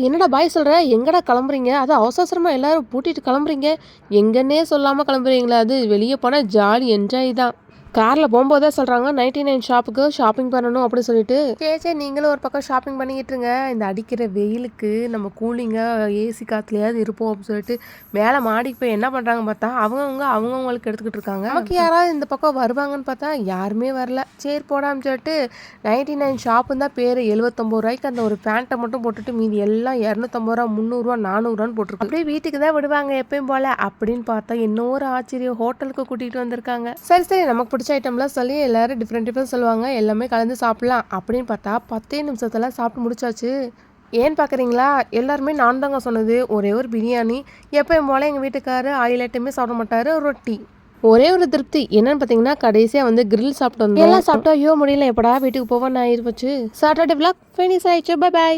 என்னடா பாய் சொல்ற? எங்கடா கிளம்புறீங்க? அதுவும் அவசர அவசரமா எல்லாரும் பூட்டிட்டு கிளம்புறீங்க. எங்கன்னே சொல்லாம கிளம்புறீங்களா? அது வெளிய போனா ஜாலி என்ஜாய் தான். கார்ல போம்போதே சொல்றாங்க 99 ஷாப்புக்கு ஷாப்பிங் பண்ணணும் அப்படின்னு சொல்லிட்டு. சரி நீங்களும் ஒரு பக்கம் ஷாப்பிங் பண்ணிக்கிட்டு இருங்க. இந்த அடிக்கிற வெயிலுக்கு நம்ம கூலிங்கா ஏசி காத்துலயாவது இருப்போம் அப்படின்னு சொல்லிட்டு மேல மாடிக்கு போய் என்ன பண்றாங்க பார்த்தா அவங்கவுங்களுக்கு எடுத்துக்கிட்டு இருக்காங்க. நமக்கு யாராவது இந்த பக்கம் வருவாங்கன்னு பார்த்தா யாருமே வரல. சரி போடான்னு சொல்லிட்டு 99 ஷாப்புன்னு தான் பேரு. 79 ரூபாய்க்கு அந்த ஒரு பேண்ட்டை மட்டும் போட்டுட்டு மீதி எல்லாம் 250 ரூபா 300 ரூபா 400 ரூபான்னு போட்டிருக்கு. அப்படியே வீட்டுக்கு தான் விடுவாங்க எப்பயும் போல அப்படின்னு பார்த்தா இன்னொரு ஆச்சரியம், ஹோட்டலுக்கு கூட்டிட்டு வந்திருக்காங்க. சரி நமக்கு பிடிச்ச ஐட்டம்லாம் சொல்லி எல்லாரும் டிஃப்ரெண்ட் சொல்லுவாங்க. எல்லாமே கலந்து சாப்பிடலாம் அப்படின்னு பார்த்தா 10 நிமிஷத்துல சாப்பிட்டு முடிச்சாச்சு. ஏன்னு பார்க்குறீங்களா? எல்லாருமே நான் தாங்க சொன்னது. ஒரே ஒரு பிரியாணி. எப்பயும் போல எங்கள் வீட்டுக்காரு ஆயில் ஐட்டமே சாப்பிட மாட்டாரு. ரொட்டி. ஒரே ஒரு திருப்தி என்னன்னு பார்த்தீங்கன்னா கடைசியா வந்து கிரில் சாப்பிட்டு வந்தோம். எல்லாம் சாப்பிட்டா ஐயோ முடியல எப்படா வீட்டுக்கு போவோன்னு ஆயிருப்போச்சு. சாட்டர்டே விளாக் ஃபினிஷ் ஆயிடுச்சு. Bye bye.